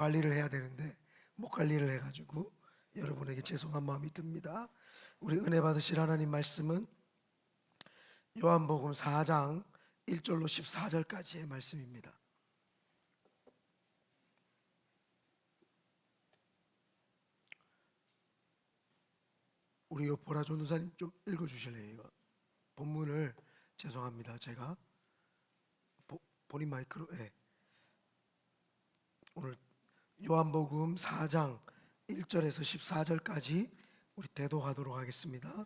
관리를 해야 되는데 못 관리를 해가지고 여러분에게 죄송한 마음이 듭니다. 우리 은혜 받으실 하나님 말씀은 요한복음 4장 1절로 14절까지의 말씀입니다. 우리 보라 전도사님 좀 읽어주실래요? 이거 본문을 죄송합니다. 제가 본인 마이크로 오늘 요한복음 4장 1절에서 14절까지 우리 대독하도록 하겠습니다.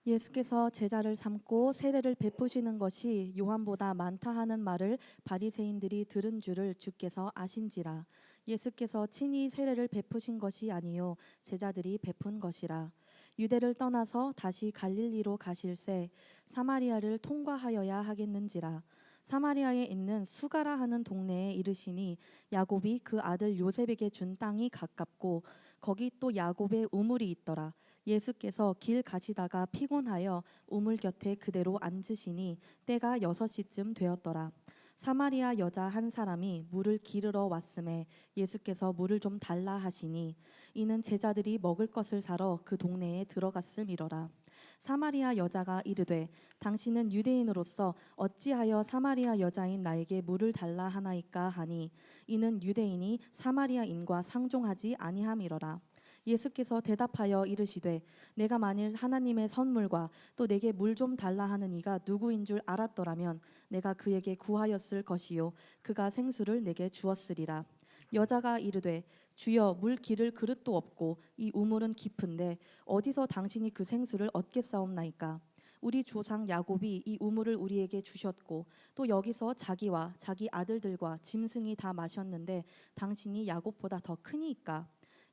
예수께서 제자를 삼고 세례를 베푸시는 것이 요한보다 많다 하는 말을 바리새인들이 들은 줄을 주께서 아신지라. 예수께서 친히 세례를 베푸신 것이 아니요 제자들이 베푼 것이라. 유대를 떠나서 다시 갈릴리로 가실새 사마리아를 통과하여야 하겠는지라. 사마리아에 있는 수가라 하는 동네에 이르시니 야곱이 그 아들 요셉에게 준 땅이 가깝고 거기 또 야곱의 우물이 있더라. 예수께서 길 가시다가 피곤하여 우물 곁에 그대로 앉으시니 때가 6시쯤 되었더라. 사마리아 여자 한 사람이 물을 기르러 왔음에 예수께서 물을 좀 달라 하시니 이는 제자들이 먹을 것을 사러 그 동네에 들어갔음이로라. 사마리아 여자가 이르되 당신은 유대인으로서 어찌하여 사마리아 여자인 나에게 물을 달라 하나이까 하니 이는 유대인이 사마리아인과 상종하지 아니함이로라. 예수께서 대답하여 이르시되 내가 만일 하나님의 선물과 또 내게 물 좀 달라 하는 이가 누구인 줄 알았더라면 내가 그에게 구하였을 것이요 그가 생수를 내게 주었으리라. 여자가 이르되 주여 물 기를 그릇도 없고 이 우물은 깊은데 어디서 당신이 그 생수를 얻겠사옵나이까. 우리 조상 야곱이 이 우물을 우리에게 주셨고 또 여기서 자기와 자기 아들들과 짐승이 다 마셨는데 당신이 야곱보다 더 크니이까.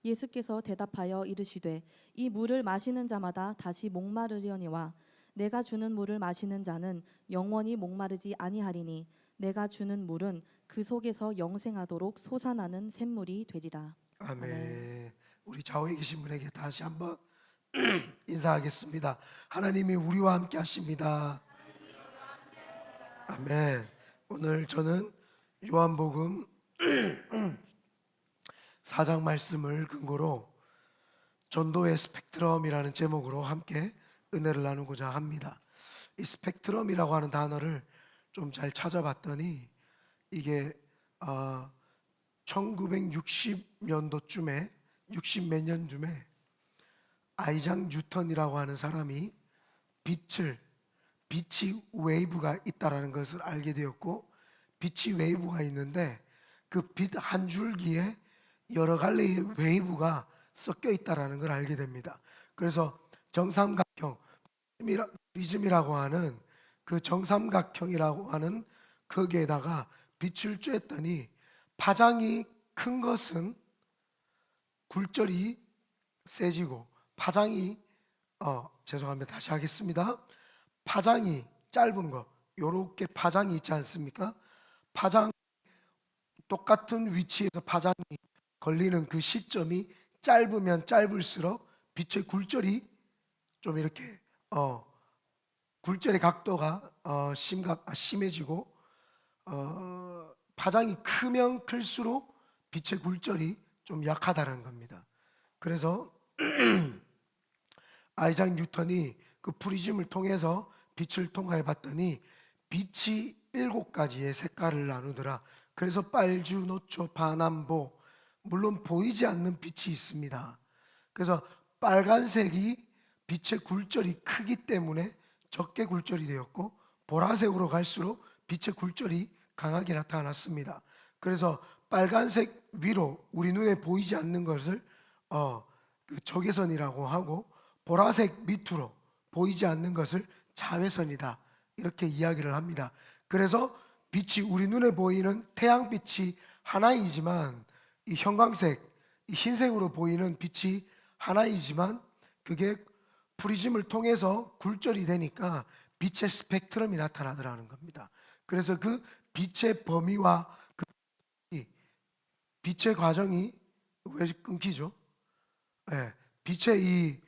예수께서 대답하여 이르시되 이 물을 마시는 자마다 다시 목마르려니와 내가 주는 물을 마시는 자는 영원히 목마르지 아니하리니 내가 주는 물은 그 속에서 영생하도록 솟아나는 샘물이 되리라. 아멘. 아멘. 우리 좌우에 계신 분에게 다시 한번 인사하겠습니다. 하나님이 우리와 함께 하십니다. 아멘. 오늘 저는 요한복음 4장 말씀을 근거로 전도의 스펙트럼이라는 제목으로 함께 은혜를 나누고자 합니다. 이 스펙트럼이라고 하는 단어를 좀 잘 찾아봤더니 이게 1960년도쯤에 60 몇 년쯤에 아이작 뉴턴이라고 하는 사람이 빛이 웨이브가 있다라는 것을 알게 되었고, 빛이 웨이브가 있는데 그 빛 한 줄기에 여러 갈래의 웨이브가 섞여 있다라는 걸 알게 됩니다. 그래서 정삼각형 프리즘이라고 하는 그 정삼각형이라고 하는 거기에다가 빛을 쬐었더니 파장이 큰 것은 굴절이 세지고 죄송합니다. 다시 하겠습니다. 파장이 짧은 거, 요렇게 파장이 있지 않습니까? 파장 똑같은 위치에서 파장이 걸리는 그 시점이 짧으면 짧을수록 빛의 굴절이 좀 이렇게 굴절의 각도가 심해지고 파장이 크면 클수록 빛의 굴절이 좀 약하다는 겁니다. 그래서 아이작 뉴턴이 그 프리즘을 통해서 빛을 통과해 봤더니 빛이 7가지의 색깔을 나누더라. 그래서 빨주, 노초, 파남보, 물론 보이지 않는 빛이 있습니다. 그래서 빨간색이 빛의 굴절이 크기 때문에 적게 굴절이 되었고, 보라색으로 갈수록 빛의 굴절이 강하게 나타났습니다. 그래서 빨간색 위로 우리 눈에 보이지 않는 것을 그 적외선이라고 하고, 보라색 밑으로 보이지 않는 것을 자외선이다, 이렇게 이야기를 합니다. 그래서 빛이 우리 눈에 보이는 태양빛이 하나이지만 이 형광색, 이 흰색으로 보이는 빛이 하나이지만 그게 프리즘을 통해서 굴절이 되니까 빛의 스펙트럼이 나타나더라는 겁니다. 그래서 그 빛의 범위와 그 빛의 과정이 왜 끊기죠? 빛의 이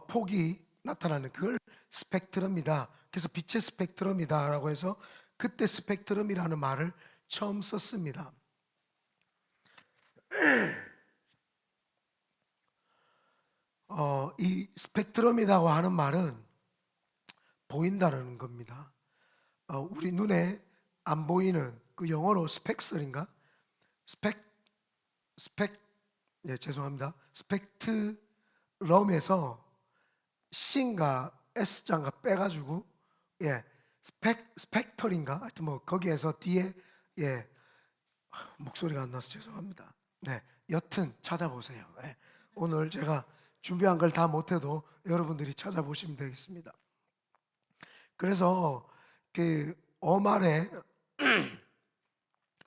폭이 나타나는 그걸 스펙트럼이다. 그래서 빛의 스펙트럼이다라고 해서 그때 스펙트럼이라는 말을 처음 썼습니다. 이 스펙트럼이라고 하는 말은 보인다는 겁니다. 우리 눈에 안 보이는 그 영어로 스펙설인가? 스펙 스펙 예, 죄송합니다. 스펙트럼에서 C인가 S자인가 빼가지고 예, 스펙터인가 하여튼 뭐 거기에서 뒤에 예, 목소리가 안 나서 죄송합니다. 네, 여튼 찾아보세요. 예, 오늘 제가 준비한 걸 다 못해도 여러분들이 찾아보시면 되겠습니다. 그래서 그 어말에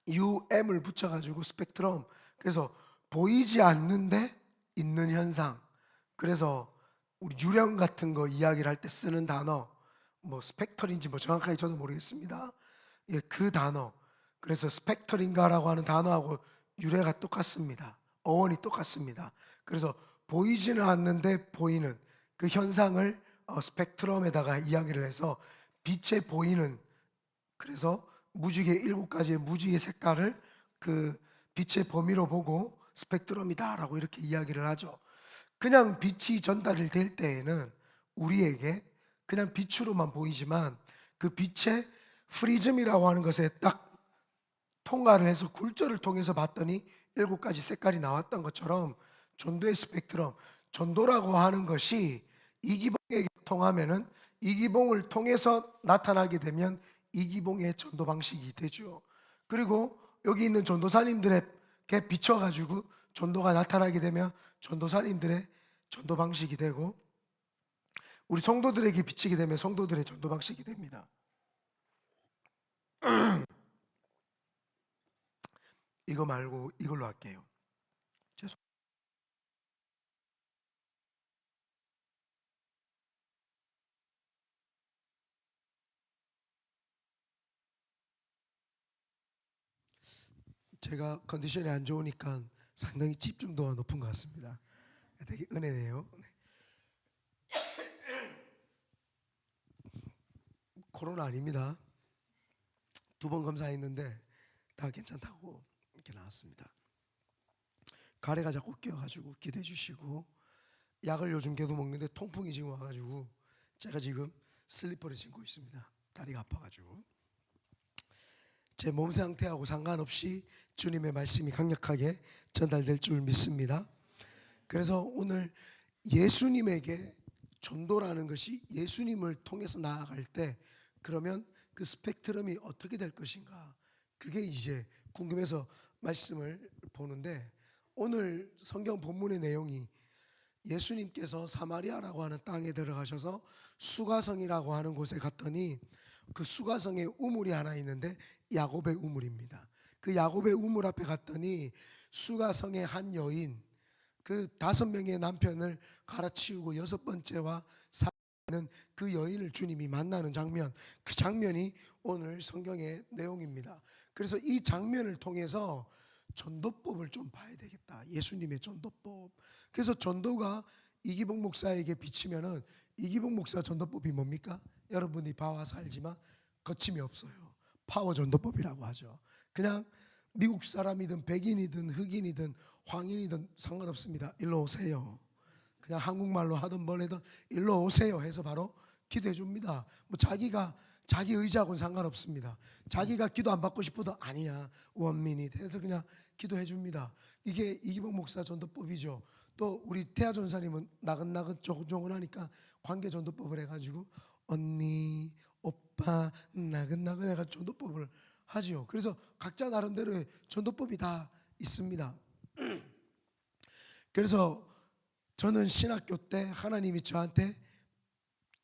UM을 붙여가지고 스펙트럼, 그래서 보이지 않는데 있는 현상. 그래서 우리 유령 같은 거 이야기를 할 때 쓰는 단어, 뭐 스펙터인지 뭐 정확하게 저도 모르겠습니다. 예, 그 단어. 그래서 스펙터인가라고 하는 단어하고 유래가 똑같습니다. 어원이 똑같습니다. 그래서 보이지는 않는데 보이는 그 현상을 스펙트럼에다가 이야기를 해서 빛에 보이는, 그래서 무지개 7가지의 무지개 색깔을 그 빛의 범위로 보고 스펙트럼이다라고 이렇게 이야기를 하죠. 그냥 빛이 전달이 될 때에는 우리에게 그냥 빛으로만 보이지만 그 빛의 프리즘이라고 하는 것에 딱 통과를 해서 굴절을 통해서 봤더니 7가지 색깔이 나왔던 것처럼 전도의 스펙트럼, 전도라고 하는 것이 이기봉에게 통하면은 이기봉을 통해서 나타나게 되면 이기봉의 전도 방식이 되죠. 그리고 여기 있는 전도사님들에게 비춰가지고 전도가 나타나게 되면 전도사님들의 전도 방식이 되고, 우리 성도들에게 비치게 되면 성도들의 전도 방식이 됩니다. 이거 말고 이걸로 할게요. 죄송. 제가 컨디션이 안 좋으니까 상당히 집중도가 높은 것 같습니다. 되게 은혜네요. 코로나 아닙니다. 2번 검사했는데 다 괜찮다고 이렇게 나왔습니다. 가래가 자꾸 껴가지고 기대해 주시고, 약을 요즘 계속 먹는데 통풍이 지금 와가지고 제가 지금 슬리퍼를 신고 있습니다. 다리가 아파가지고. 제 몸 상태하고 상관없이 주님의 말씀이 강력하게 전달될 줄 믿습니다. 그래서 오늘 예수님에게 전도라는 것이 예수님을 통해서 나아갈 때, 그러면 그 스펙트럼이 어떻게 될 것인가, 그게 이제 궁금해서 말씀을 보는데, 오늘 성경 본문의 내용이 예수님께서 사마리아라고 하는 땅에 들어가셔서 수가성이라고 하는 곳에 갔더니 그 수가성에 우물이 하나 있는데 야곱의 우물입니다. 그 야곱의 우물 앞에 갔더니 수가성의 한 여인, 그 5명의 남편을 갈아치우고 6번째와 사는 그 여인을 주님이 만나는 장면, 그 장면이 오늘 성경의 내용입니다. 그래서 이 장면을 통해서 전도법을 좀 봐야 되겠다. 예수님의 전도법. 그래서 전도가 이기복 목사에게 비치면은, 이기복 목사 전도법이 뭡니까? 여러분이 봐와서 알지만 거침이 없어요. 파워 전도법이라고 하죠. 그냥 미국 사람이든 백인이든 흑인이든 황인이든 상관없습니다. 일로 오세요. 그냥 한국말로 하든 뭘 하든 일로 오세요 해서 바로 기도해 줍니다. 뭐 자기가 자기 의지하고는 상관없습니다. 자기가 기도 안 받고 싶어도 아니야, 원민이 해서 그냥 기도해 줍니다. 이게 이기복 목사 전도법이죠. 또 우리 태아 전사님은 나긋나긋 조곤조곤하니까 관계 전도법을 해가지고 언니, 오빠, 나긋나긋 해가 전도법을 하지요. 그래서 각자 나름대로의 전도법이 다 있습니다. 그래서 저는 신학교 때 하나님이 저한테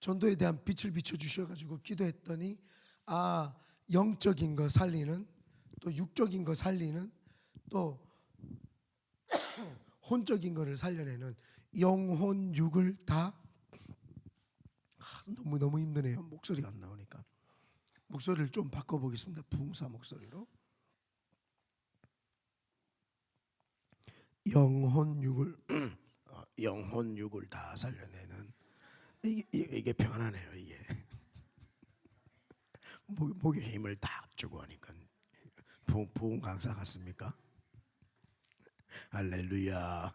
전도에 대한 빛을 비춰주셔가지고 기도했더니, 아, 영적인 거 살리는, 또 육적인 거 살리는, 또 혼적인 거를 살려내는 영혼 육을 다, 너무 힘드네요. 목소리가 안 나오니까 목소리를 좀 바꿔보겠습니다. 부흥사 목소리로. 영혼 육을 다 살려내는, 이게 편하네요. 이게 목에 힘을 딱 주고 하니까 부흥 강사 같습니까? 할렐루야.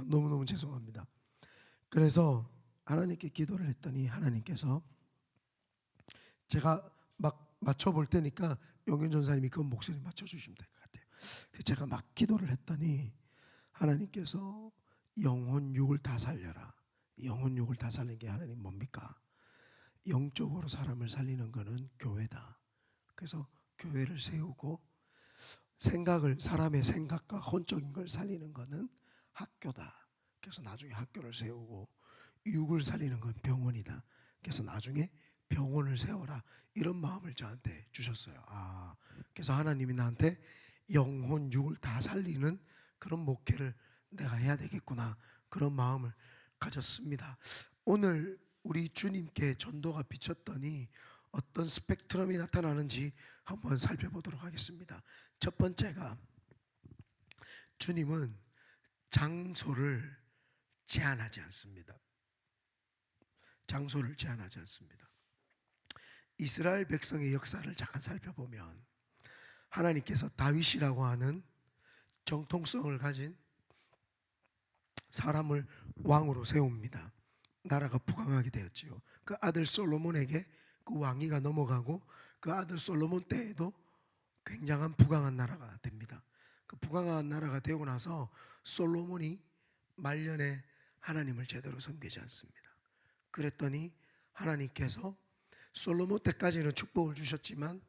너무너무 죄송합니다. 그래서 하나님께 기도를 했더니 하나님께서, 제가 막 맞춰볼 테니까 용현 전사님이 그 목소리 맞춰주시면 될 것 같아요. 제가 막 기도를 했더니 하나님께서 영혼 육을 다 살려라. 영혼 육을 다 살리는 게 하나님 뭡니까? 영적으로 사람을 살리는 거는 교회다. 그래서 교회를 세우고, 사람의 생각과 혼적인 걸 살리는 거는 학교다. 그래서 나중에 학교를 세우고, 육을 살리는 건 병원이다. 그래서 나중에 병원을 세워라. 이런 마음을 저한테 주셨어요. 그래서 하나님이 나한테 영혼 육을 다 살리는 그런 목회를 내가 해야 되겠구나, 그런 마음을 가졌습니다. 오늘 우리 주님께 전도가 비쳤더니 어떤 스펙트럼이 나타나는지 한번 살펴보도록 하겠습니다. 첫 번째가, 주님은 장소를 제한하지 않습니다. 장소를 제한하지 않습니다. 이스라엘 백성의 역사를 잠깐 살펴보면 하나님께서 다윗이라고 하는 정통성을 가진 사람을 왕으로 세웁니다. 나라가 부강하게 되었지요. 그 아들 솔로몬에게 그 왕위가 넘어가고, 그 아들 솔로몬 때에도 굉장한 부강한 나라가 됩니다. 그 부강한 나라가 되고 나서 솔로몬이 말년에 하나님을 제대로 섬기지 않습니다. 그랬더니 하나님께서 솔로몬 때까지는 축복을 주셨지만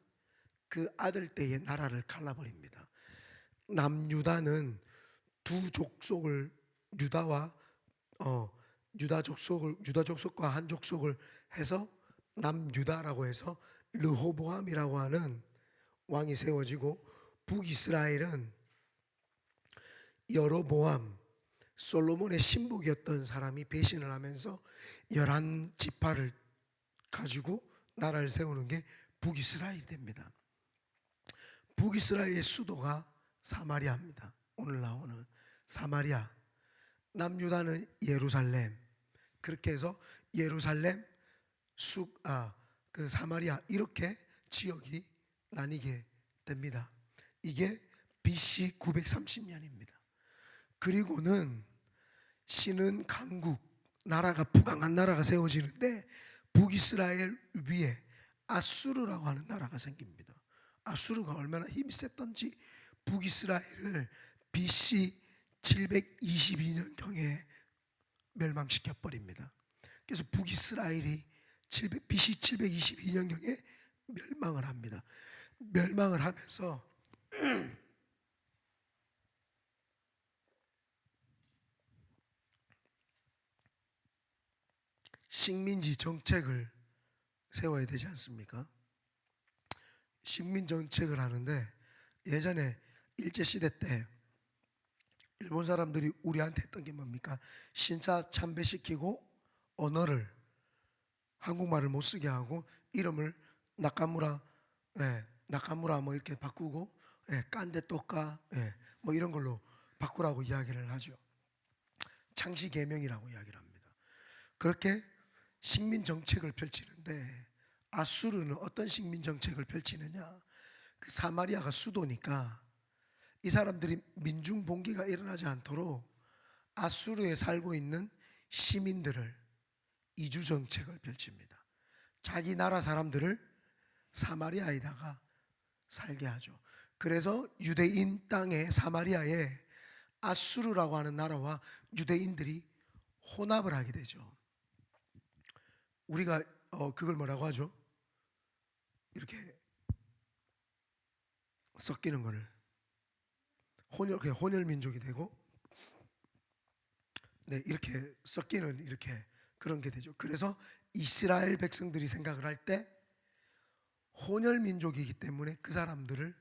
그 아들 때의 나라를 갈라버립니다. 남유다는 두 족속을, 유다 족속과 한 족속을 해서 남유다라고 해서 르호보암이라고 하는 왕이 세워지고, 북이스라엘은 여로보암, 솔로몬의 신복이었던 사람이 배신을 하면서 11지파를 가지고 나라를 세우는 게 북이스라엘이 됩니다. 북이스라엘의 수도가 사마리아입니다. 오늘 나오는 사마리아. 남유다는 예루살렘. 그렇게 해서 예루살렘, 그 사마리아, 이렇게 지역이 나뉘게 됩니다. 이게 BC 930년입니다. 그리고는 신은 강국, 나라가 부강한 나라가 세워지는데 북이스라엘 위에 아수르라고 하는 나라가 생깁니다. 아수르가 얼마나 힘이 셌던지 북이스라엘을 BC 722년경에 멸망시켜 버립니다. 그래서 북이스라엘이 BC 722년경에 멸망을 합니다. 멸망을 하면서 식민지 정책을 세워야 되지 않습니까? 식민 정책을 하는데, 예전에 일제시대 때 일본 사람들이 우리한테 했던 게 뭡니까? 신사 참배시키고 언어를, 한국말을 못 쓰게 하고 이름을 나카무라 뭐 이렇게 바꾸고, 깐데또까 뭐 이런 걸로 바꾸라고 이야기를 하죠. 창시개명이라고 이야기를 합니다. 그렇게 식민 정책을 펼치는데, 아수르는 어떤 식민 정책을 펼치느냐? 그 사마리아가 수도니까 이 사람들이 민중 봉기가 일어나지 않도록 아수르에 살고 있는 시민들을 이주 정책을 펼칩니다. 자기 나라 사람들을 사마리아에다가 살게 하죠. 그래서 유대인 땅에, 사마리아에 아수르라고 하는 나라와 유대인들이 혼합을 하게 되죠. 우리가 그걸 뭐라고 하죠? 이렇게 섞이는 거를 혼혈 민족이 되고, 이렇게 섞이는, 이렇게 그런 게 되죠. 그래서 이스라엘 백성들이 생각을 할 때 혼혈 민족이기 때문에 그 사람들을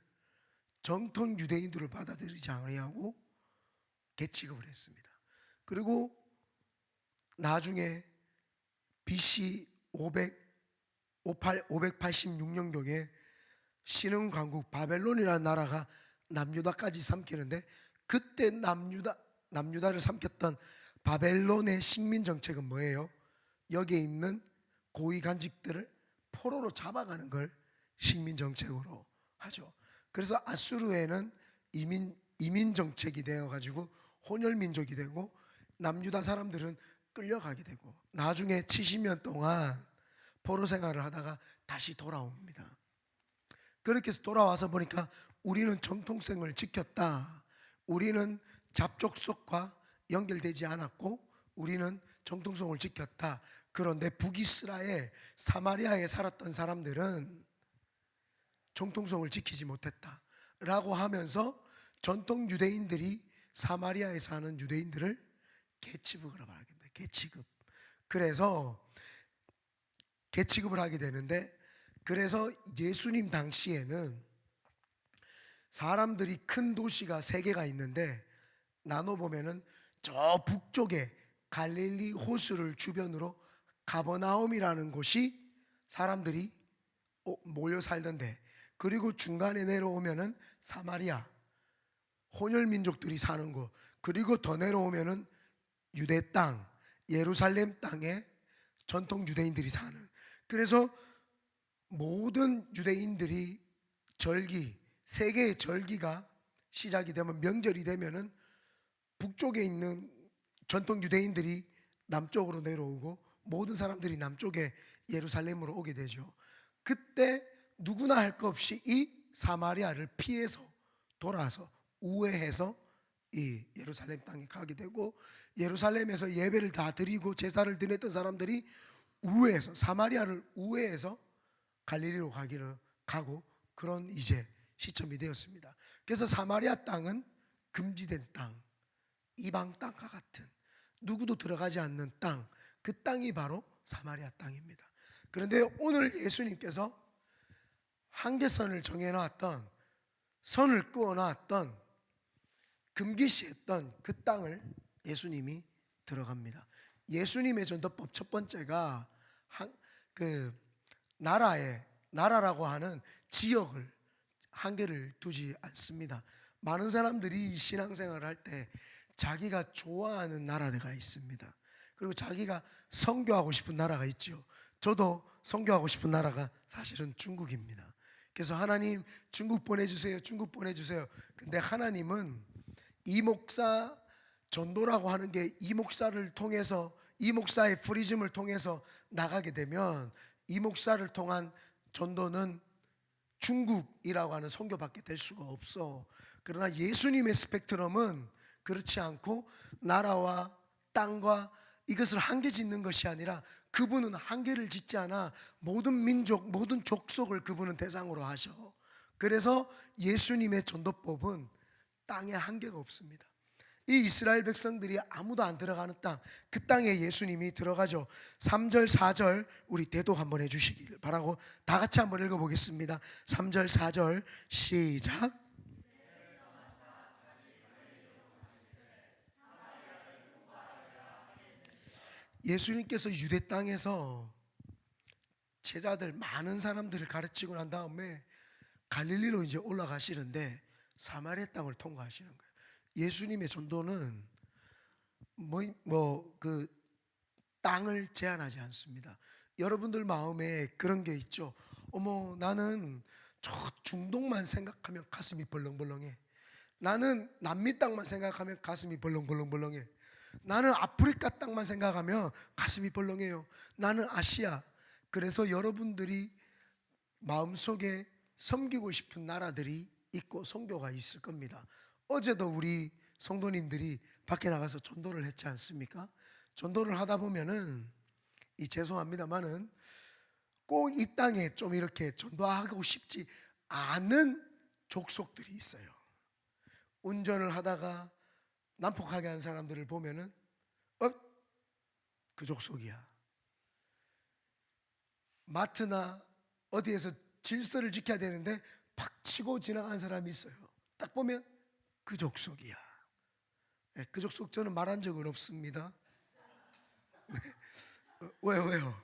정통 유대인들을 받아들이지 아니하고 개취급을 했습니다. 그리고 나중에 BC 586년경에 신흥강국 바벨론이라는 나라가 남유다까지 삼키는데, 그때 남유다를 삼켰던 바벨론의 식민 정책은 뭐예요? 여기에 있는 고위 간직들을 포로로 잡아가는 걸 식민 정책으로 하죠. 그래서 아수르에는 이민 정책이 되어 가지고 혼혈 민족이 되고 남유다 사람들은 끌려가게 되고 나중에 70년 동안 포로 생활을 하다가 다시 돌아옵니다. 그렇게 해서 돌아와서 보니까 우리는 정통성을 지켰다. 우리는 잡족속과 연결되지 않았고 우리는 정통성을 지켰다. 그런데 북이스라엘 사마리아에 살았던 사람들은 정통성을 지키지 못했다 라고 하면서 전통 유대인들이 사마리아에 사는 유대인들을 계치급을 하게 됩니다. 계치급. 그래서 계치급을 하게 되는데, 그래서 예수님 당시에는 사람들이 큰 도시가 세 개가 있는데 나눠보면은 저 북쪽에 갈릴리 호수를 주변으로 가버나움이라는 곳이 사람들이 모여 살던데, 그리고 중간에 내려오면은 사마리아 혼혈 민족들이 사는 곳, 그리고 더 내려오면은 유대 땅 예루살렘 땅에 전통 유대인들이 사는. 그래서 모든 유대인들이 절기, 세 개의 절기가 시작이 되면, 명절이 되면은 북쪽에 있는 전통 유대인들이 남쪽으로 내려오고 모든 사람들이 남쪽에 예루살렘으로 오게 되죠. 그때 누구나 할 것 없이 이 사마리아를 피해서 돌아서 우회해서 이 예루살렘 땅에 가게 되고, 예루살렘에서 예배를 다 드리고 제사를 드렸던 사람들이 우회해서 사마리아를 우회해서 갈릴리로 가고, 그런 이제 시점이 되었습니다. 그래서 사마리아 땅은 금지된 땅, 이방 땅과 같은 누구도 들어가지 않는 땅, 그 땅이 바로 사마리아 땅입니다. 그런데 오늘 예수님께서 한계선을 정해놨던, 선을 그어놨던, 금기시했던 그 땅을 예수님이 들어갑니다. 예수님의 전도법 첫 번째가 나라라고 하는 지역을 한계를 두지 않습니다. 많은 사람들이 신앙생활을 할 때 자기가 좋아하는 나라가 있습니다. 그리고 자기가 선교하고 싶은 나라가 있죠. 저도 선교하고 싶은 나라가 사실은 중국입니다. 그래서 하나님 중국 보내주세요, 중국 보내주세요. 근데 하나님은 이 목사 전도라고 하는 게 이 목사를 통해서, 이 목사의 프리즘을 통해서 나가게 되면 이 목사를 통한 전도는 중국이라고 하는 선교밖에 될 수가 없어. 그러나 예수님의 스펙트럼은 그렇지 않고 나라와 땅과 이것을 한계 짓는 것이 아니라 그분은 한계를 짓지 않아 모든 민족, 모든 족속을 그분은 대상으로 하셔. 그래서 예수님의 전도법은 땅에 한계가 없습니다. 이 이스라엘 백성들이 아무도 안 들어가는 땅, 그 땅에 예수님이 들어가죠. 3절 4절 우리 대독 한번 해주시길 바라고 다 같이 한번 읽어보겠습니다. 3절 4절 시작. 예수님께서 유대 땅에서 제자들 많은 사람들을 가르치고 난 다음에 갈릴리로 이제 올라가시는데 사마리아 땅을 통과하시는 거예요. 예수님의 전도는 그 땅을 제한하지 않습니다. 여러분들 마음에 그런 게 있죠. 어머, 나는 저 중동만 생각하면 가슴이 벌렁벌렁해. 나는 남미 땅만 생각하면 가슴이 벌렁벌렁벌렁해. 나는 아프리카 땅만 생각하면 가슴이 벌렁해요. 나는 아시아. 그래서 여러분들이 마음속에 섬기고 싶은 나라들이 있고 선교가 있을 겁니다. 어제도 우리 성도님들이 밖에 나가서 전도를 했지 않습니까? 전도를 하다 보면은 죄송합니다만은 꼭 이 땅에 좀 이렇게 전도하고 싶지 않은 족속들이 있어요. 운전을 하다가 난폭하게 하는 사람들을 보면은 그 족속이야. 마트나 어디에서 질서를 지켜야 되는데 팍 치고 지나가는 사람이 있어요. 딱 보면 그 족속이야. 네, 그 족속 저는 말한 적은 없습니다. 네. 왜요?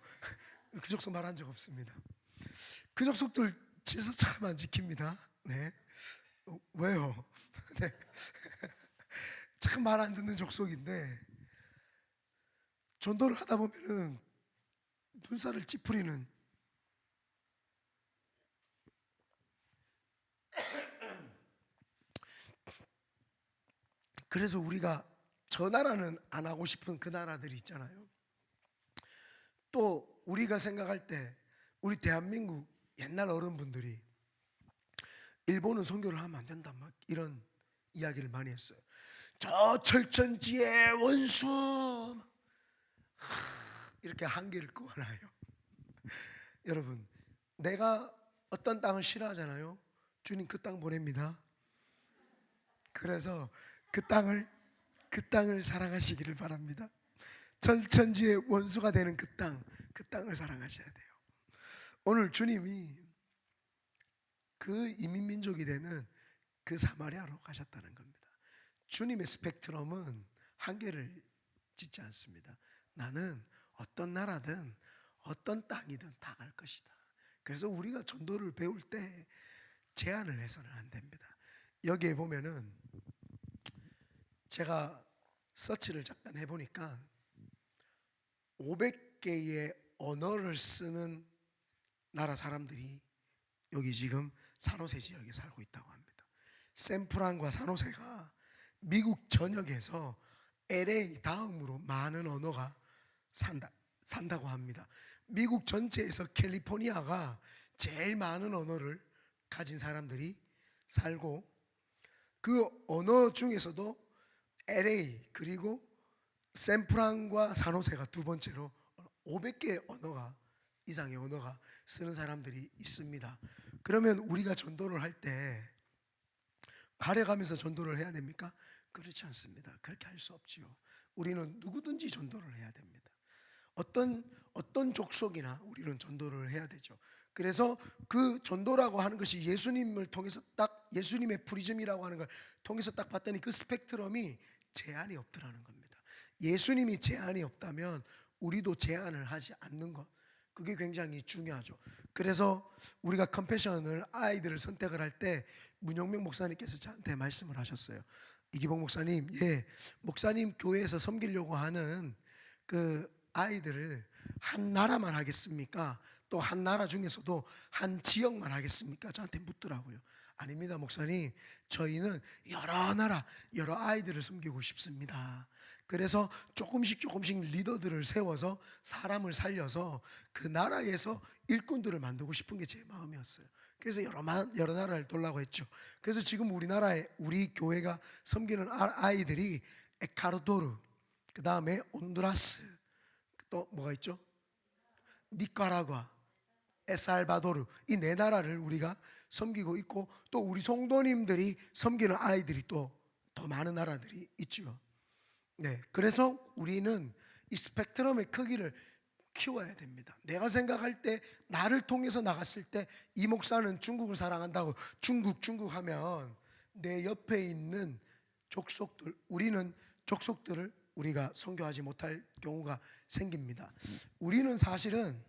그 족속 말한 적 없습니다. 그 족속들 질서 참 안 지킵니다. 네. 왜요? 네. 참 말 안 듣는 족속인데 전도를 하다 보면은 눈살을 찌푸리는 그래서 우리가 저 나라는 안 하고 싶은 그 나라들이 있잖아요. 또 우리가 생각할 때 우리 대한민국 옛날 어른분들이 일본은 선교를 하면 안 된다 막 이런 이야기를 많이 했어요. 저 철천지의 원수 이렇게 한계를 그어놔요. 여러분, 내가 어떤 땅을 싫어하잖아요. 주님 그 땅 보냅니다. 그래서 그 땅을 사랑하시기를 바랍니다. 철천지의 원수가 되는 그 땅을 사랑하셔야 돼요. 오늘 주님이 그 이민민족이 되는 그 사마리아로 가셨다는 겁니다. 주님의 스펙트럼은 한계를 짓지 않습니다. 나는 어떤 나라든 어떤 땅이든 다 갈 것이다. 그래서 우리가 전도를 배울 때 제한을 해서는 안 됩니다. 여기에 보면은 제가 서치를 잠깐 해보니까 500개의 언어를 쓰는 나라 사람들이 여기 지금 산호세 지역에 살고 있다고 합니다. 샌프란과 산호세가 미국 전역에서 LA 다음으로 많은 언어가 산다고 합니다. 미국 전체에서 캘리포니아가 제일 많은 언어를 가진 사람들이 살고, 그 언어 중에서도 LA 그리고 샌프란과 산호세가 두 번째로 500개의 언어가 이상의 언어가 쓰는 사람들이 있습니다. 그러면 우리가 전도를 할 때 가려가면서 전도를 해야 됩니까? 그렇지 않습니다. 그렇게 할 수 없지요. 우리는 누구든지 전도를 해야 됩니다. 어떤 족속이나 우리는 전도를 해야 되죠. 그래서 그 전도라고 하는 것이 예수님을 통해서 딱 예수님의 프리즘이라고 하는 걸 통해서 딱 봤더니 그 스펙트럼이 제한이 없더라는 겁니다. 예수님이 제한이 없다면 우리도 제한을 하지 않는 것, 그게 굉장히 중요하죠. 그래서 우리가 컴패션을 아이들을 선택을 할 때 문영명 목사님께서 저한테 말씀을 하셨어요. 이기복 목사님, 목사님 교회에서 섬기려고 하는 그 아이들을 한 나라만 하겠습니까? 또 한 나라 중에서도 한 지역만 하겠습니까? 저한테 묻더라고요. 아닙니다, 목사님. 저희는 여러 나라, 여러 아이들을 섬기고 싶습니다. 그래서 조금씩 리더들을 세워서 사람을 살려서 그 나라에서 일꾼들을 만들고 싶은 게 제 마음이었어요. 그래서 여러 나라를 돌라고 했죠. 그래서 지금 우리나라에 우리 교회가 섬기는 아이들이 에콰도르, 그 다음에 온두라스, 또 뭐가 있죠? 니카라과, 엘살바도르, 이 네 나라를 우리가 섬기고 있고, 또 우리 성도님들이 섬기는 아이들이 또 더 많은 나라들이 있죠. 네, 그래서 우리는 이 스펙트럼의 크기를 키워야 됩니다. 내가 생각할 때 나를 통해서 나갔을 때 이 목사는 중국을 사랑한다고 중국 하면 내 옆에 있는 족속들, 우리는 족속들을 우리가 선교하지 못할 경우가 생깁니다. 우리는 사실은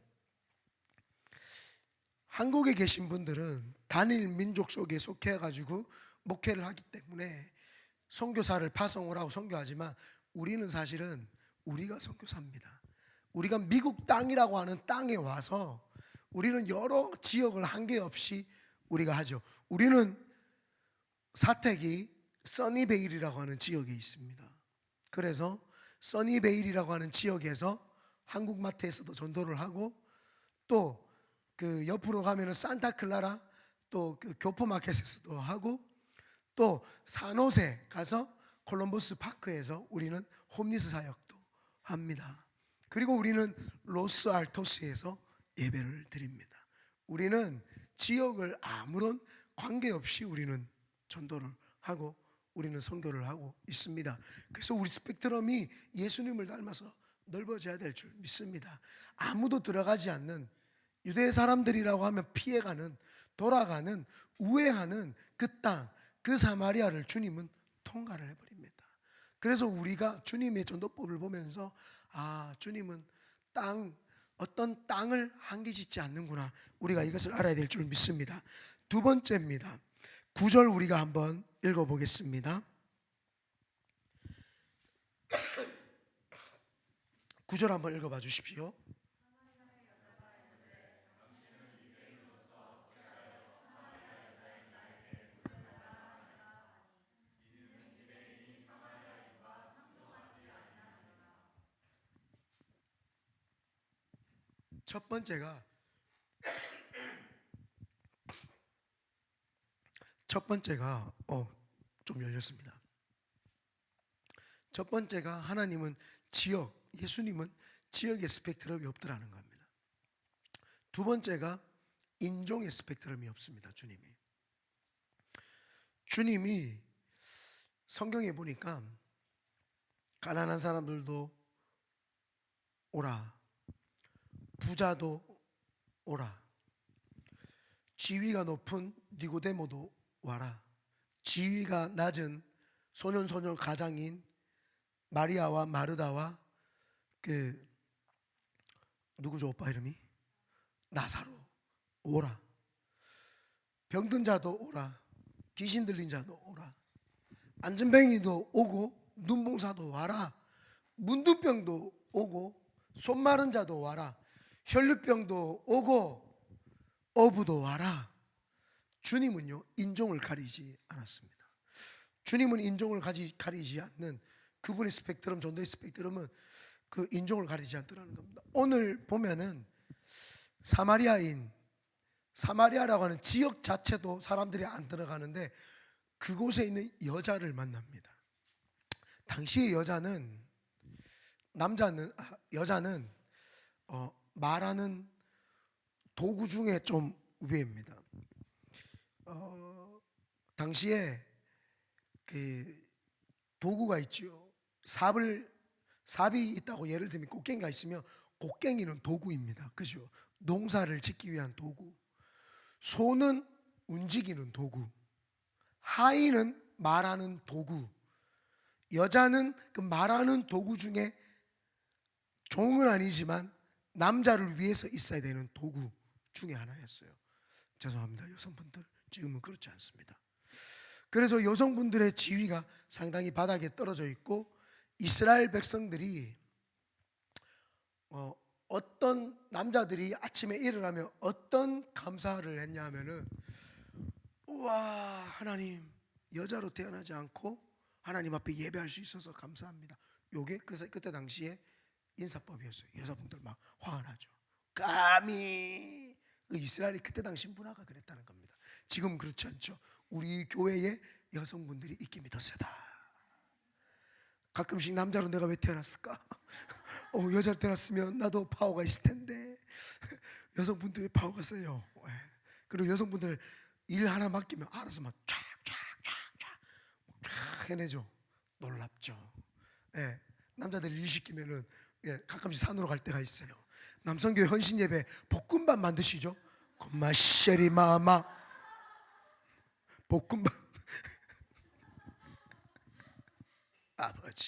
한국에 계신 분들은 단일 민족 속에 속해 가지고 목회를 하기 때문에 선교사를 파송을 하고 선교하지만, 우리는 사실은 우리가 선교사입니다. 우리가 미국 땅이라고 하는 땅에 와서 우리는 여러 지역을 한계 없이 우리가 하죠. 우리는 사택이 써니베일이라고 하는 지역에 있습니다. 그래서 써니베일이라고 하는 지역에서 한국마트에서도 전도를 하고, 또 그 옆으로 가면은 산타클라라 또 그 교포마켓에서도 하고, 또 산호세 가서 콜럼버스 파크에서 우리는 홈리스 사역도 합니다. 그리고 우리는 로스 알토스에서 예배를 드립니다. 우리는 지역을 아무런 관계없이 우리는 전도를 하고 우리는 선교를 하고 있습니다. 그래서 우리 스펙트럼이 예수님을 닮아서 넓어져야 될 줄 믿습니다. 아무도 들어가지 않는, 유대 사람들이라고 하면 피해가는, 돌아가는, 우회하는 그 땅, 그 사마리아를 주님은 통과를 해버립니다. 그래서 우리가 주님의 전도법을 보면서 주님은 어떤 땅을 한계 짓지 않는구나, 우리가 이것을 알아야 될 줄 믿습니다. 두 번째입니다. 9절 우리가 한번 읽어보겠습니다. 9절 한번 읽어봐 주십시오. 첫 번째가 좀 열렸습니다. 첫 번째가 하나님은 지역, 예수님은 지역의 스펙트럼이 없더라는 겁니다. 두 번째가 인종의 스펙트럼이 없습니다. 주님이 성경에 보니까 가난한 사람들도 오라, 부자도 오라, 지위가 높은 니고데모도 와라, 지위가 낮은 소년소녀 가장인 마리아와 마르다와 그 누구죠 오빠 이름이? 나사로 오라, 병든 자도 오라, 귀신 들린 자도 오라, 안전뱅이도 오고 눈봉사도 와라, 문둥병도 오고 손 마른 자도 와라, 혈류병도 오고 어부도 와라. 주님은요 인종을 가리지 않았습니다. 주님은 인종을 가리지 않는 그분의 스펙트럼, 전도의 스펙트럼은 그 인종을 가리지 않더라는 겁니다. 오늘 보면은 사마리아라고 하는 지역 자체도 사람들이 안 들어가는데 그곳에 있는 여자를 만납니다. 당시의 여자는 말하는 도구 중에 좀 위입니다. 당시에 그 도구가 있죠. 삽이 있다고 예를 들면 곡괭이가 있으면 곡괭이는 도구입니다. 그죠? 농사를 짓기 위한 도구. 소는 움직이는 도구. 하인은 말하는 도구. 여자는 그 말하는 도구 중에 종은 아니지만 남자를 위해서 있어야 되는 도구 중에 하나였어요. 죄송합니다. 여성분들 지금은 그렇지 않습니다. 그래서 여성분들의 지위가 상당히 바닥에 떨어져 있고 이스라엘 백성들이 어떤 남자들이 아침에 일어나면 어떤 감사를 했냐 하면은 우와 하나님 여자로 태어나지 않고 하나님 앞에 예배할 수 있어서 감사합니다. 요게 그때 당시에 인사법이었어요. 여자분들 막 화가 나죠. 감히 이스라엘이 그때 당시 문화가 그랬다는 겁니다. 지금 그렇지 않죠. 우리 교회에 여성분들이 있기 더 세다. 가끔씩 남자로 내가 왜 태어났을까? 여자로 태어났으면 나도 파워가 있을 텐데. 여성분들이 파워가 세요. 그리고 여성분들 일 하나 맡기면 알아서 막 쫙 해내죠. 놀랍죠. 남자들 일 시키면은 가끔씩 산으로 갈 때가 있어요. 남성교회 헌신 예배 볶음밥 만드시죠? 콤마쉐리 마마 볶음밥 아버지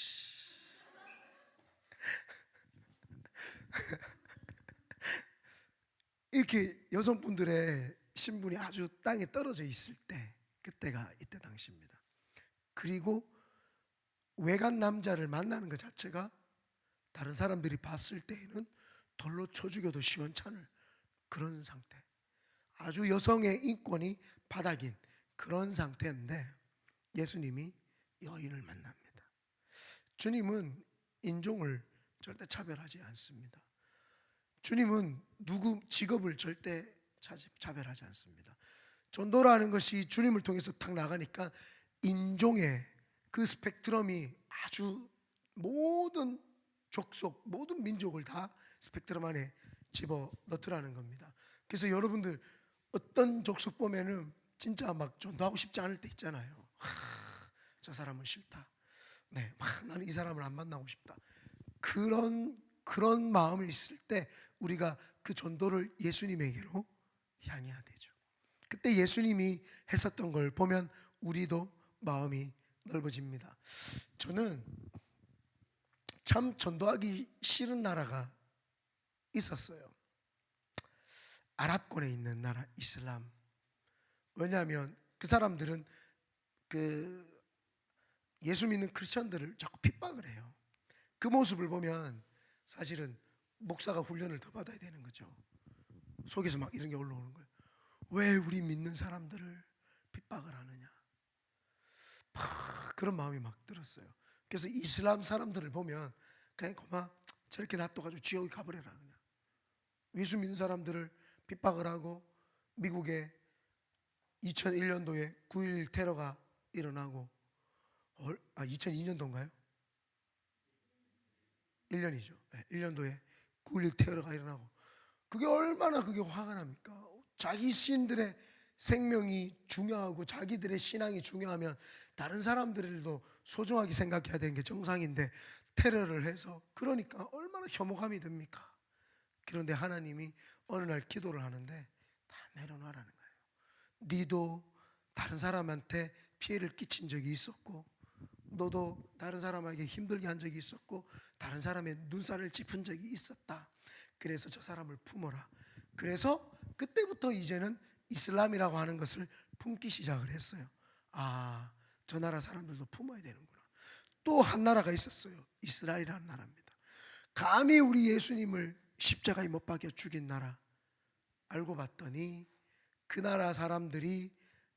이렇게 여성분들의 신분이 아주 땅에 떨어져 있을 때 그때가 이때 당시입니다. 그리고 외간 남자를 만나는 것 자체가 다른 사람들이 봤을 때에는 돌로 쳐 죽여도 시원찮을 그런 상태, 아주 여성의 인권이 바닥인 그런 상태인데 예수님이 여인을 만납니다. 주님은 인종을 절대 차별하지 않습니다. 주님은 누구 직업을 절대 차별하지 않습니다. 전도라는 것이 주님을 통해서 탁 나가니까 인종의 그 스펙트럼이 아주 모든 족속, 모든 민족을 다 스펙트럼 안에 집어 넣더라는 겁니다. 그래서 여러분들 어떤 족속 보면은 진짜 막 전도하고 싶지 않을 때 있잖아요. 저 사람은 싫다. 나는 이 사람을 안 만나고 싶다. 그런 마음이 있을 때 우리가 그 전도를 예수님에게로 향해야 되죠. 그때 예수님이 했었던 걸 보면 우리도 마음이 넓어집니다. 저는 참 전도하기 싫은 나라가 있었어요. 아랍권에 있는 나라 이슬람. 왜냐하면 그 사람들은 그 예수 믿는 크리스천들을 자꾸 핍박을 해요. 그 모습을 보면 사실은 목사가 훈련을 더 받아야 되는 거죠. 속에서 막 이런 게 올라오는 거예요. 왜 우리 믿는 사람들을 핍박을 하느냐, 그런 마음이 막 들었어요. 그래서 이슬람 사람들을 보면 그냥 고마 저렇게 놔둬가지고 지옥에 가버려라 그냥. 예수 믿는 사람들을 핍박을 하고 미국에 2001년도에 9.11 테러가 일어나고 2002년도인가요? 1년이죠. 1년도에 9.11 테러가 일어나고 그게 얼마나 그게 화가 납니까? 자기 시인들의 생명이 중요하고 자기들의 신앙이 중요하면 다른 사람들도 소중하게 생각해야 되는 게 정상인데 테러를 해서 그러니까 얼마나 혐오감이 듭니까? 그런데 하나님이 어느 날 기도를 하는데 다 내려놔라는 거예요. 니도 다른 사람한테 피해를 끼친 적이 있었고 너도 다른 사람에게 힘들게 한 적이 있었고 다른 사람의 눈살을 짚은 적이 있었다. 그래서 저 사람을 품어라. 그래서 그때부터 이제는 이슬람이라고 하는 것을 품기 시작을 했어요. 아, 저 나라 사람들도 품어야 되는구나. 또 한 나라가 있었어요. 이스라엘이라는 나라입니다. 감히 우리 예수님을 십자가에 못 박여 죽인 나라. 알고 봤더니 그 나라 사람들이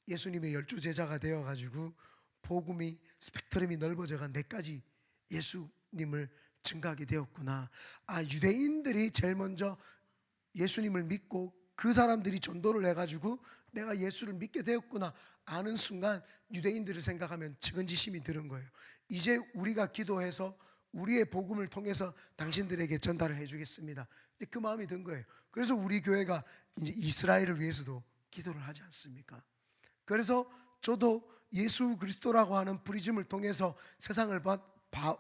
예수님의 열두 제자가 되어가지고 복음이 스펙트럼이 넓어져가 내까지 예수님을 증가하게 되었구나. 아, 유대인들이 제일 먼저 예수님을 믿고 그 사람들이 전도를 해가지고 내가 예수를 믿게 되었구나 아는 순간 유대인들을 생각하면 측은지심이 드는 거예요. 이제 우리가 기도해서 우리의 복음을 통해서 당신들에게 전달을 해주겠습니다. 그 마음이 든 거예요. 그래서 우리 교회가 이제 이스라엘을 위해서도 기도를 하지 않습니까? 그래서 저도 예수 그리스도라고 하는 프리즘을 통해서 세상을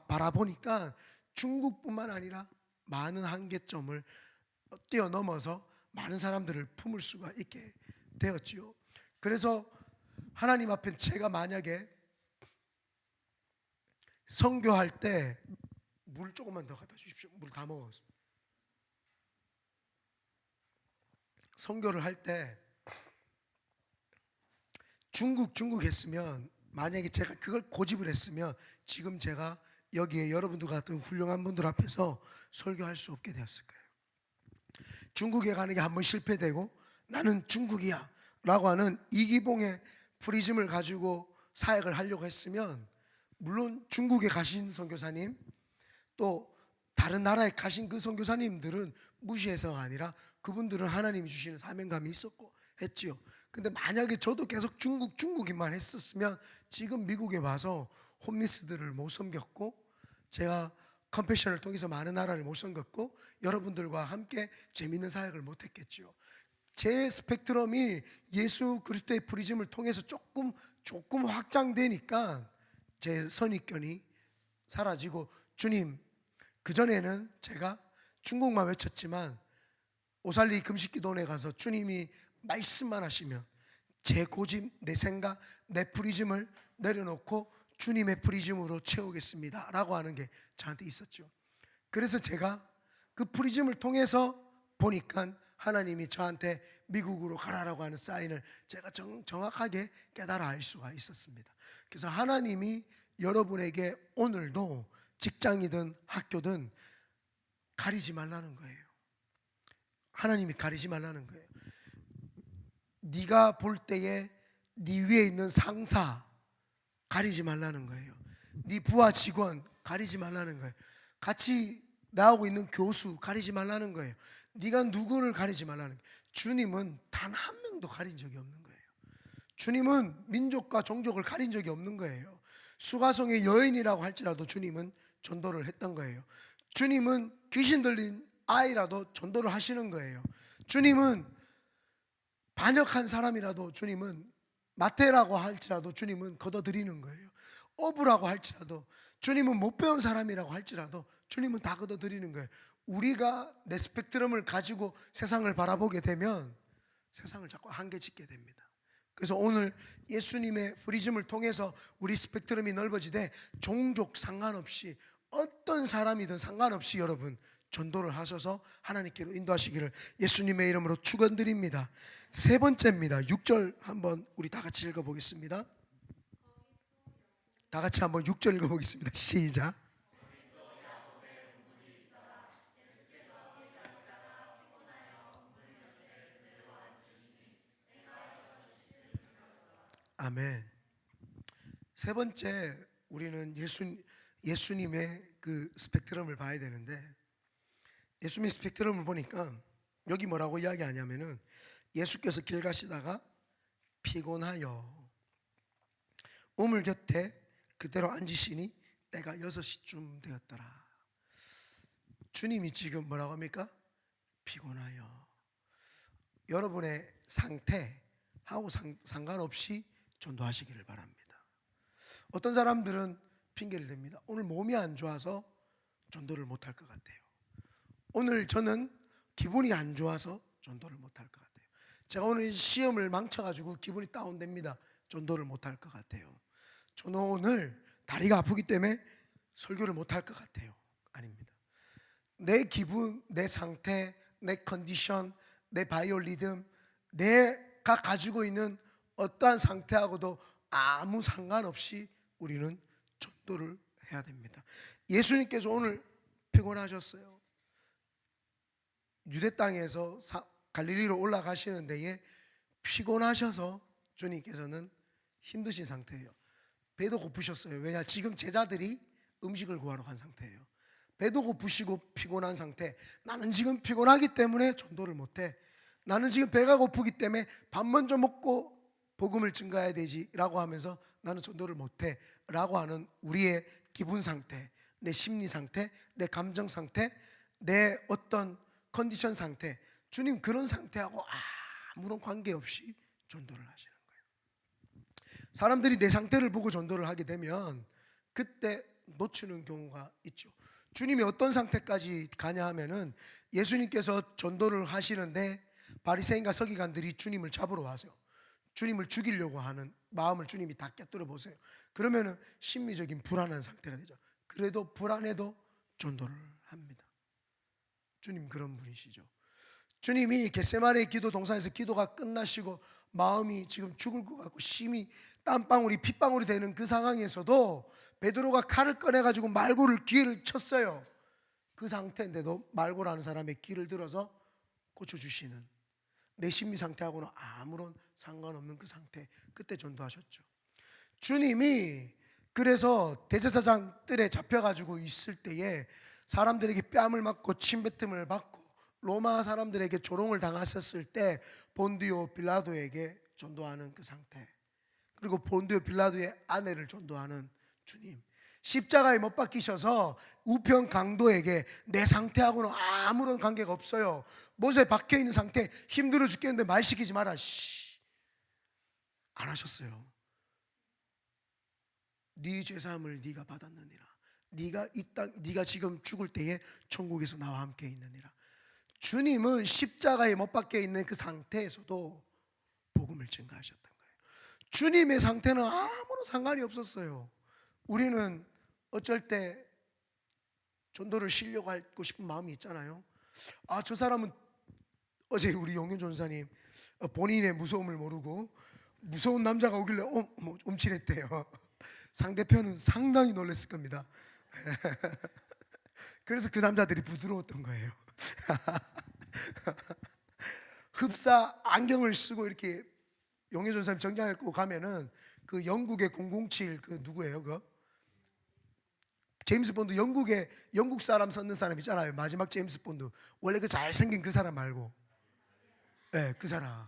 바라보니까 중국뿐만 아니라 많은 한계점을 뛰어넘어서 많은 사람들을 품을 수가 있게 되었지요. 그래서 하나님 앞에 제가 만약에 선교할 때 물 조금만 더 갖다 주십시오. 물 다 먹었어. 선교를 할 때 중국 했으면 만약에 제가 그걸 고집을 했으면 지금 제가 여기에 여러분들 같은 훌륭한 분들 앞에서 설교할 수 없게 되었을 거예요. 중국에 가는 게 한번 실패되고 나는 중국이야 라고 하는 이기봉의 프리즘을 가지고 사역을 하려고 했으면 물론 중국에 가신 선교사님 또 다른 나라에 가신 그 선교사님들은 무시해서가 아니라 그분들은 하나님이 주시는 사명감이 있었고 했지요. 근데 만약에 저도 계속 중국인만 했었으면 지금 미국에 와서 홈리스들을 못 섬겼고 제가 컴패션을 통해서 많은 나라를 못 섬겼고 여러분들과 함께 재미있는 사역을 못 했겠죠. 제 스펙트럼이 예수 그리스도의 프리즘을 통해서 조금 확장되니까 제 선입견이 사라지고 주님, 그전에는 제가 중국만 외쳤지만 오살리 금식기도원에 가서 주님이 말씀만 하시면 제 고집, 내 생각, 내 프리즘을 내려놓고 주님의 프리즘으로 채우겠습니다 라고 하는 게 저한테 있었죠. 그래서 제가 그 프리즘을 통해서 보니까 하나님이 저한테 미국으로 가라라고 하는 사인을 제가 정확하게 깨달아 알 수가 있었습니다. 그래서 하나님이 여러분에게 오늘도 직장이든 학교든 가리지 말라는 거예요. 하나님이 가리지 말라는 거예요. 네가 볼 때에 네 위에 있는 상사 가리지 말라는 거예요. 네 부하 직원 가리지 말라는 거예요. 같이 나오고 있는 교수 가리지 말라는 거예요. 네가 누구를 가리지 말라는 거예요. 주님은 단 한 명도 가린 적이 없는 거예요. 주님은 민족과 종족을 가린 적이 없는 거예요. 수가성의 여인이라고 할지라도 주님은 전도를 했던 거예요. 주님은 귀신 들린 아이라도 전도를 하시는 거예요. 주님은 반역한 사람이라도 주님은 마태라고 할지라도 주님은 걷어들이는 거예요. 어부라고 할지라도 주님은 못 배운 사람이라고 할지라도 주님은 다 걷어들이는 거예요. 우리가 내 스펙트럼을 가지고 세상을 바라보게 되면 세상을 자꾸 한계 짓게 됩니다. 그래서 오늘 예수님의 프리즘을 통해서 우리 스펙트럼이 넓어지되 종족 상관없이 어떤 사람이든 상관없이 여러분 전도를 하셔서 하나님께로 인도하시기를 예수님의 이름으로 축원드립니다. 세 번째입니다. 6절 한번 우리 다 같이 읽어보겠습니다. 다 같이 한번 6절 읽어보겠습니다. 시작. 아멘. 세 번째 우리는 예수님의 그 스펙트럼을 봐야 되는데 예수님의 스펙트럼을 보니까 여기 뭐라고 이야기하냐면은 예수께서 길 가시다가 피곤하여 우물 곁에 그대로 앉으시니 때가 6시쯤 되었더라. 주님이 지금 뭐라고 합니까? 피곤하여. 여러분의 상태하고 상관없이 전도하시기를 바랍니다. 어떤 사람들은 핑계를 댑니다. 오늘 몸이 안 좋아서 전도를 못할 것 같아요. 오늘 저는 기분이 안 좋아서 전도를 못할 것 같아요. 제가 오늘 시험을 망쳐가지고 기분이 다운됩니다. 전도를 못할 것 같아요. 저는 오늘 다리가 아프기 때문에 설교를 못할 것 같아요. 아닙니다. 내 기분, 내 상태, 내 컨디션, 내 바이오 리듬, 내가 가지고 있는 어떠한 상태하고도 아무 상관없이 우리는 전도를 해야 됩니다. 예수님께서 오늘 피곤하셨어요. 유대 땅에서 갈릴리로 올라가시는 데에 피곤하셔서 주님께서는 힘드신 상태예요. 배도 고프셨어요. 왜냐? 지금 제자들이 음식을 구하러 간 상태예요. 배도 고프시고 피곤한 상태. 나는 지금 피곤하기 때문에 전도를 못해. 나는 지금 배가 고프기 때문에 밥 먼저 먹고 복음을 증가해야 되지 라고 하면서 나는 전도를 못해 라고 하는 우리의 기분 상태, 내 심리 상태, 내 감정 상태, 내 어떤 컨디션 상태, 주님 그런 상태하고 아무런 관계없이 전도를 하시는 거예요. 사람들이 내 상태를 보고 전도를 하게 되면 그때 놓치는 경우가 있죠. 주님이 어떤 상태까지 가냐 하면은 예수님께서 전도를 하시는데 바리새인과 서기관들이 주님을 잡으러 와서 주님을 죽이려고 하는 마음을 주님이 다 깨뜨려 보세요. 그러면은 심리적인 불안한 상태가 되죠. 그래도 불안해도 전도를 합니다. 주님 그런 분이시죠. 주님이 겟세마네 기도 동산에서 기도가 끝나시고 마음이 지금 죽을 것 같고 심이 땀방울이 핏방울이 되는 그 상황에서도 베드로가 칼을 꺼내가지고 말고를 귀를 쳤어요. 그 상태인데도 말고라는 사람의 귀를 들어서 고쳐주시는, 내 심리 상태하고는 아무런 상관없는 그 상태, 그때 전도하셨죠. 주님이 그래서 대제사장 뜰에 잡혀가지고 있을 때에 사람들에게 뺨을 맞고 침뱉음을 받고 로마 사람들에게 조롱을 당하셨을 때 본디오 빌라도에게 전도하는 그 상태, 그리고 본디오 빌라도의 아내를 전도하는 주님, 십자가에 못 박히셔서 우편 강도에게 내 상태하고는 아무런 관계가 없어요. 못에 박혀있는 상태 힘들어 죽겠는데 말 시키지 마라, 안 하셨어요. 네 죄사함을 네가 받았느니라. 네가 지금 죽을 때에 천국에서 나와 함께 있느니라. 주님은 십자가에 못 박혀 있는 그 상태에서도 복음을 증가하셨던 거예요. 주님의 상태는 아무런 상관이 없었어요. 우리는 어쩔 때 전도를 쉬려고 하고 싶은 마음이 있잖아요. 저 사람은 어제 우리 영윤 전사님 본인의 무서움을 모르고 무서운 남자가 오길래 움찔했대요. 상대편은 상당히 놀랐을 겁니다. 그래서 그 남자들이 부드러웠던 거예요. 흡사 안경을 쓰고 이렇게 영예 전사님 정장을 입고 가면은 그 영국의 007 그 누구예요? 그 제임스 본드, 영국 사람 썼는 사람 있잖아요. 마지막 제임스 본드. 원래 그 잘생긴 그 사람 말고, 네, 그 사람.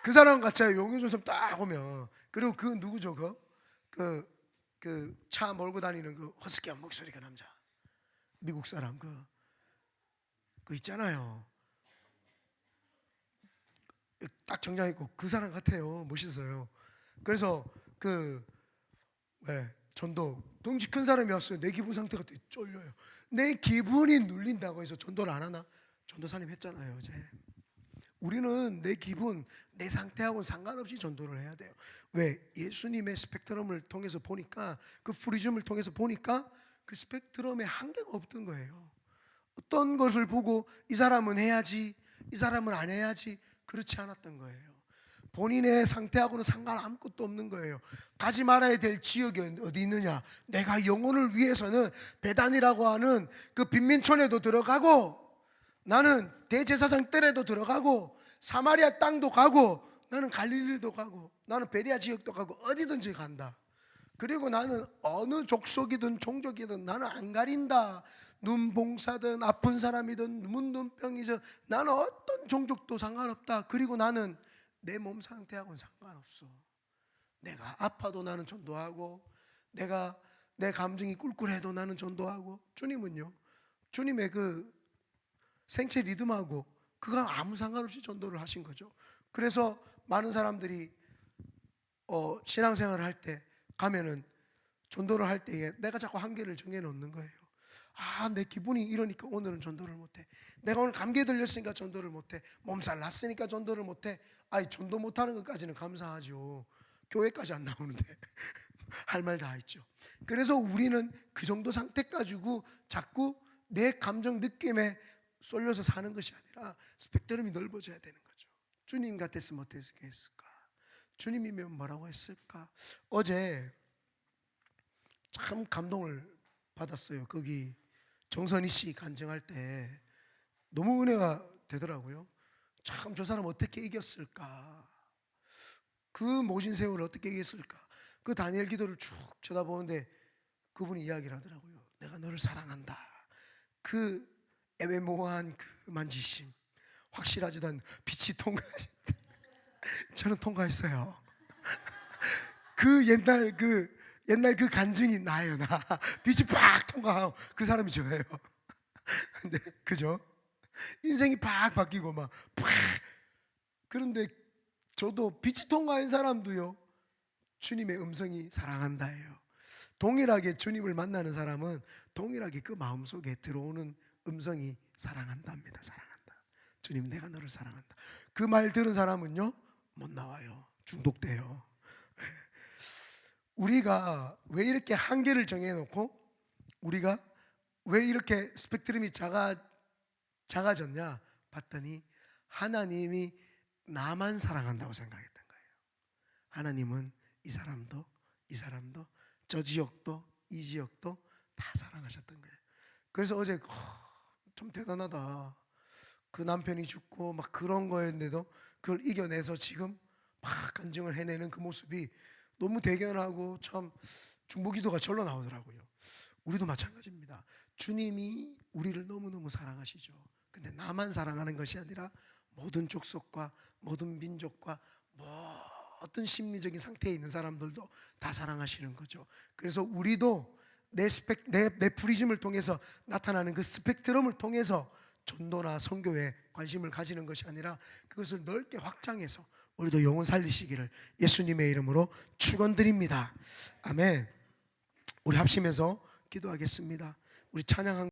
그 사람 같이 영예 전사님 딱 오면, 그리고 그 누구죠? 그 차 몰고 다니는 그 허스키한 목소리 그 남자, 미국 사람 그 있잖아요. 딱 정장 입고 그 사람 같아요. 멋있어요. 그래서 전도 덩치 큰 사람이 왔어요. 내 기분 상태가 되게 쫄려요. 내 기분이 눌린다고 해서 전도를 안 하나? 전도사님 했잖아요 어제. 우리는 내 기분, 내 상태하고는 상관없이 전도를 해야 돼요. 왜? 예수님의 스펙트럼을 통해서 보니까, 그 프리즘을 통해서 보니까 그 스펙트럼에 한계가 없던 거예요. 어떤 것을 보고 이 사람은 해야지, 이 사람은 안 해야지, 그렇지 않았던 거예요. 본인의 상태하고는 상관 아무것도 없는 거예요. 가지 말아야 될 지역이 어디 있느냐? 내가 영혼을 위해서는 베단이라고 하는 그 빈민촌에도 들어가고, 나는 대제사장 뜰에도 들어가고, 사마리아 땅도 가고, 나는 갈릴리도 가고, 나는 베리아 지역도 가고, 어디든지 간다. 그리고 나는 어느 족속이든 종족이든 나는 안 가린다. 눈봉사든 아픈 사람이든 문둥병이든 나는 어떤 종족도 상관없다. 그리고 나는 내 몸 상태하고는 상관없어. 내가 아파도 나는 전도하고, 내가 내 감정이 꿀꿀해도 나는 전도하고. 주님은요, 주님의 그 생체 리듬하고 그거 아무 상관없이 전도를 하신 거죠. 그래서 많은 사람들이 신앙생활을 할 때 가면은 전도를 할 때에 내가 자꾸 한계를 정해놓는 거예요. 내 기분이 이러니까 오늘은 전도를 못해. 내가 오늘 감기에 들렸으니까 전도를 못해. 몸살 났으니까 전도를 못해. 전도 못하는 것까지는 감사하죠. 교회까지 안 나오는데 할 말 다 했죠. 그래서 우리는 그 정도 상태 가지고 자꾸 내 감정 느낌에 쏠려서 사는 것이 아니라 스펙트럼이 넓어져야 되는 거죠. 주님 같았으면 어땠을까? 주님이면 뭐라고 했을까? 어제 참 감동을 받았어요. 거기 정선희 씨 간증할 때 너무 은혜가 되더라고요. 참 저 사람 어떻게 이겼을까? 그 모진 세월을 어떻게 이겼을까? 그 다니엘 기도를 쭉 쳐다보는데 그분이 이야기를 하더라고요. 내가 너를 사랑한다. 그 애매모호한 그 만지심, 확실하지도 않은 빛이 통과하신 저는 통과했어요. 그 옛날 그 간증이 나예요. 나 빛이 팍 통과하고 그 사람이 저예요. 근데 그죠? 인생이 팍 바뀌고 막 팍. 그런데 저도 빛이 통과한 사람도요, 주님의 음성이 사랑한다예요. 동일하게 주님을 만나는 사람은 동일하게 그 마음속에 들어오는 음성이 사랑한답니다. 사랑한다. 주님, 내가 너를 사랑한다. 그 말 들은 사람은요, 못 나와요. 중독돼요. 우리가 왜 이렇게 한계를 정해놓고 우리가 왜 이렇게 스펙트럼이 작아졌냐 봤더니 하나님이 나만 사랑한다고 생각했던 거예요. 하나님은 이 사람도 이 사람도 저 지역도 이 지역도 다 사랑하셨던 거예요. 그래서 어제 좀 대단하다. 그 남편이 죽고 막 그런 거였는데도 그걸 이겨내서 지금 막 간증을 해내는 그 모습이 너무 대견하고 참 중보기도가 절로 나오더라고요. 우리도 마찬가지입니다. 주님이 우리를 너무너무 사랑하시죠. 근데 나만 사랑하는 것이 아니라 모든 족속과 모든 민족과 모든 심리적인 상태에 있는 사람들도 다 사랑하시는 거죠. 그래서 우리도 내 프리즘을 통해서 나타나는 그 스펙트럼을 통해서 전도나 선교에 관심을 가지는 것이 아니라 그것을 넓게 확장해서 우리도 영혼 살리시기를 예수님의 이름으로 축원드립니다. 아멘. 우리 합심해서 기도하겠습니다. 우리 찬양한